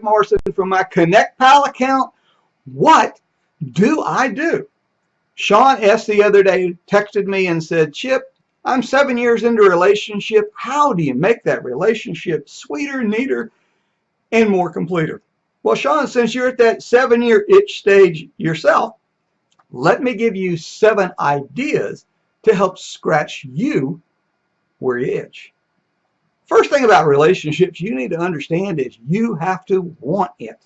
Morrison from my ConnectPal account. What do I do? Sean S. the other day texted me and said, Chip, I'm 7 years into a relationship. How do you make that relationship sweeter, neater, and more completer? Well, Sean, since you're at that 7-year itch stage yourself, let me give you 7 ideas to help scratch you where you itch. First thing about relationships you need to understand is you have to want it.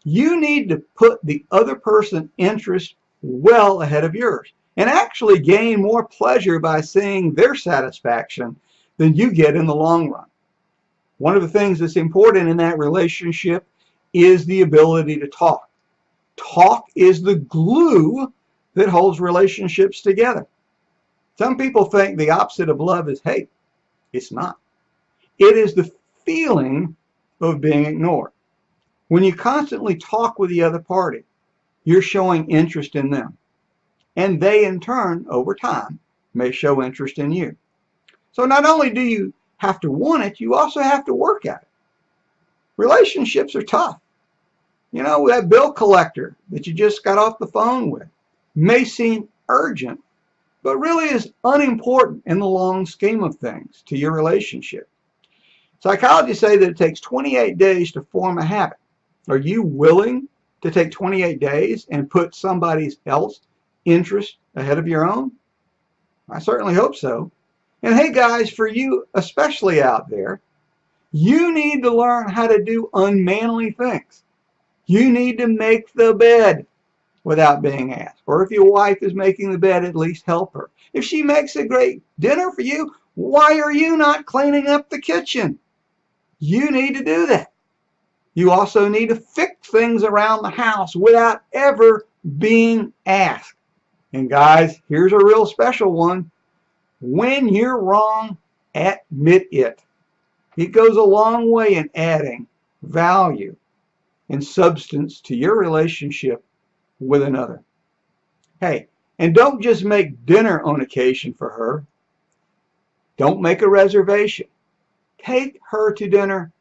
You need to put the other person's interest well ahead of yours and actually gain more pleasure by seeing their satisfaction than you get in the long run. One of the things that's important in that relationship is the ability to talk. Talk is the glue that holds relationships together. Some people think the opposite of love is hate. It's not. It is the feeling of being ignored. When you constantly talk with the other party, you're showing interest in them. And they, in turn, over time, may show interest in you. So not only do you have to want it, you also have to work at it. Relationships are tough. You know, that bill collector that you just got off the phone with may seem urgent, but really is unimportant in the long scheme of things to your relationship. Psychologists say that it takes 28 days to form a habit. Are you willing to take 28 days and put somebody else's interest ahead of your own? I certainly hope so. And hey guys, for you especially out there, you need to learn how to do unmanly things. You need to make the bed without being asked. Or if your wife is making the bed, at least help her. If she makes a great dinner for you, why are you not cleaning up the kitchen? You need to do that. You also need to fix things around the house without ever being asked. And guys, here's a real special one. When you're wrong, admit it. It goes a long way in adding value and substance to your relationship with another. Hey, and don't just make dinner on occasion for her. Don't make a reservation. Take her to dinner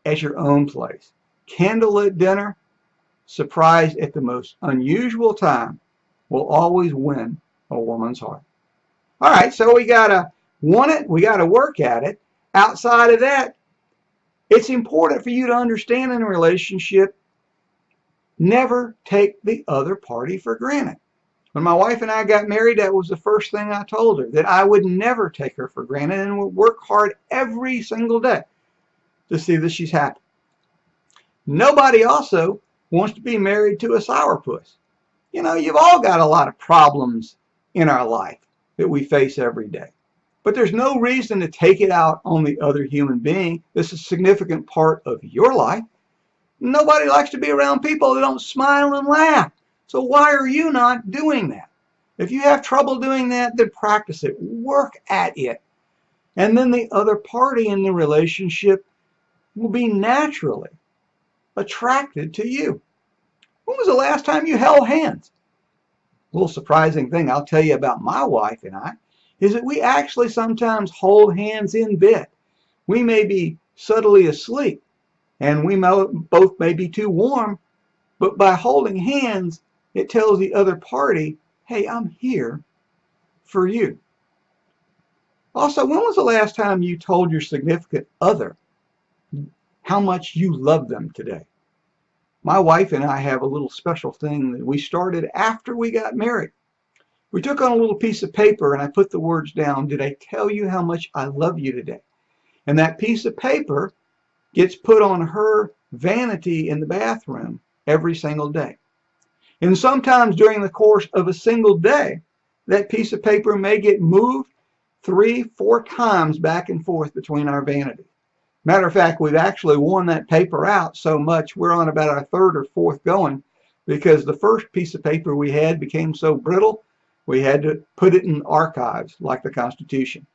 at your own place. Candlelit dinner, surprised at the most unusual time, will always win a woman's heart. All right, so we got to want it. We got to work at it. Outside of that, it's important for you to understand in a relationship, never take the other party for granted. When my wife and I got married, that was the first thing I told her, that I would never take her for granted and would work hard every single day to see that she's happy. Nobody also wants to be married to a sourpuss. You know, you've all got a lot of problems in our life that we face every day. But there's no reason to take it out on the other human being. This is a significant part of your life. Nobody likes to be around people that don't smile and laugh. So why are you not doing that? If you have trouble doing that, then practice it. Work at it. And then the other party in the relationship will be naturally attracted to you. When was the last time you held hands? A little surprising thing I'll tell you about my wife and I is that we actually sometimes hold hands in bed. We may be subtly asleep and we both may be too warm, but by holding hands, it tells the other party, hey, I'm here for you. Also, when was the last time you told your significant other how much you love them today? My wife and I have a little special thing that we started after we got married. We took on a little piece of paper and I put the words down, did I tell you how much I love you today? And that piece of paper gets put on her vanity in the bathroom every single day. And sometimes during the course of a single day, that piece of paper may get moved 3-4 times back and forth between our vanities. Matter of fact, we've actually worn that paper out so much we're on about our 3rd or 4th going, because the first piece of paper we had became so brittle we had to put it in archives like the Constitution.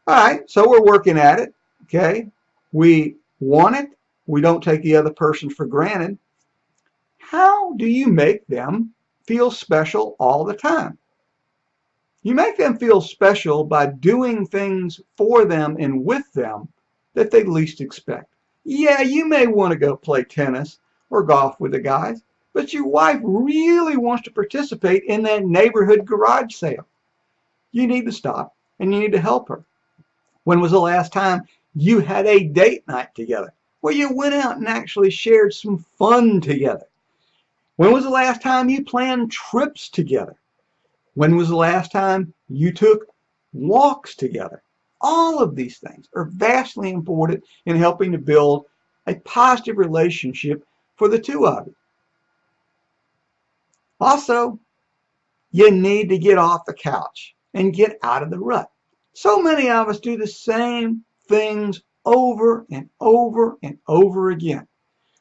All right, so we're working at it. Okay, we want it. We don't take the other person for granted. How do you make them feel special all the time? You make them feel special by doing things for them and with them that they least expect. Yeah, you may want to go play tennis or golf with the guys, but your wife really wants to participate in that neighborhood garage sale. You need to stop and you need to help her. When was the last time you had a date night together where you went out and actually shared some fun together? When was the last time you planned trips together? When was the last time you took walks together? All of these things are vastly important in helping to build a positive relationship for the two of you. Also, you need to get off the couch and get out of the rut. So many of us do the same things over and over and over again.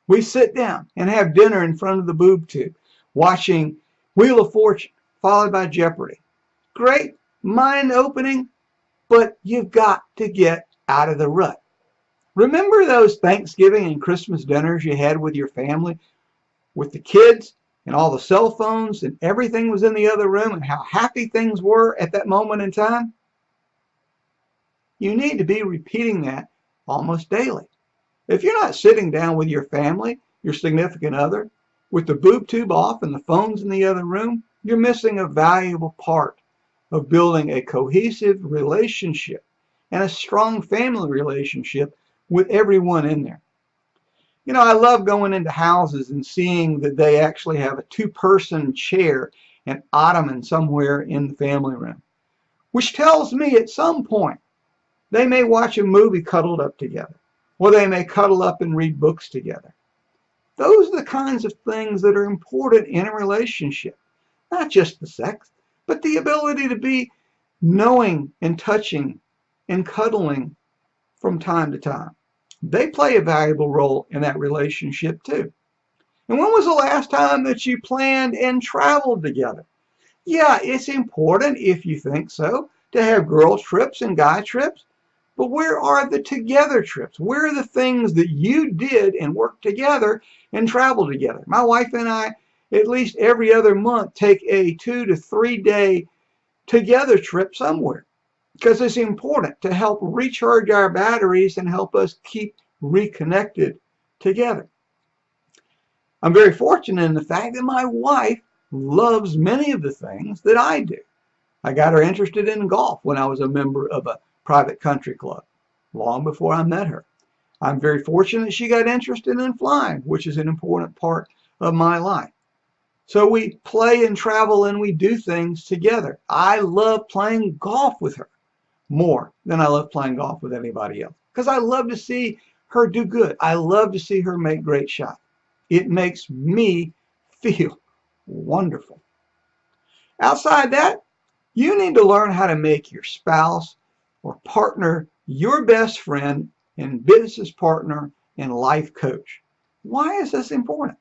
We sit down and have dinner in front of the boob tube, watching Wheel of Fortune, followed by Jeopardy. Great, mind-opening, but you've got to get out of the rut. Remember those Thanksgiving and Christmas dinners you had with your family, with the kids and all the cell phones and everything was in the other room and how happy things were at that moment in time? You need to be repeating that almost daily. If you're not sitting down with your family, your significant other, with the boob tube off and the phones in the other room, you're missing a valuable part of building a cohesive relationship and a strong family relationship with everyone in there. You know, I love going into houses and seeing that they actually have a two-person chair and ottoman somewhere in the family room, which tells me at some point they may watch a movie cuddled up together, or they may cuddle up and read books together. Those are the kinds of things that are important in a relationship. Not just the sex, but the ability to be knowing and touching and cuddling from time to time. They play a valuable role in that relationship too. And when was the last time that you planned and traveled together? Yeah, it's important, if you think so, to have girl trips and guy trips. But where are the together trips? Where are the things that you did and worked together and traveled together? My wife and I, at least every other month, take a 2 to 3 day together trip somewhere, because it's important to help recharge our batteries and help us keep reconnected together. I'm very fortunate in the fact that my wife loves many of the things that I do. I got her interested in golf when I was a member of a private country club, long before I met her. I'm very fortunate she got interested in flying, which is an important part of my life. So we play and travel and we do things together. I love playing golf with her more than I love playing golf with anybody else, because I love to see her do good. I love to see her make great shots. It makes me feel wonderful. Outside that, you need to learn how to make your spouse or partner your best friend and business partner and life coach. Why is this important?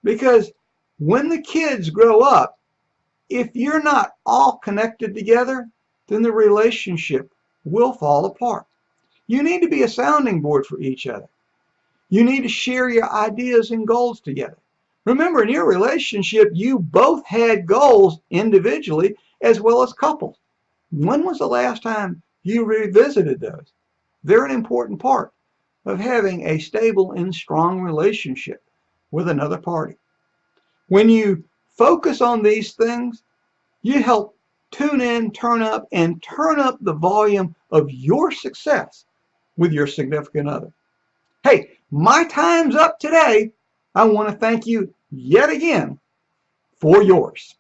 Because when the kids grow up, if you're not all connected together, then the relationship will fall apart. You need to be a sounding board for each other. You need to share your ideas and goals together. Remember, in your relationship, you both had goals individually as well as couples. When was the last time you revisited those? They're an important part of having a stable and strong relationship with another party. When you focus on these things, you help tune in, turn up the volume of your success with your significant other. Hey, my time's up today. I want to thank you yet again for yours.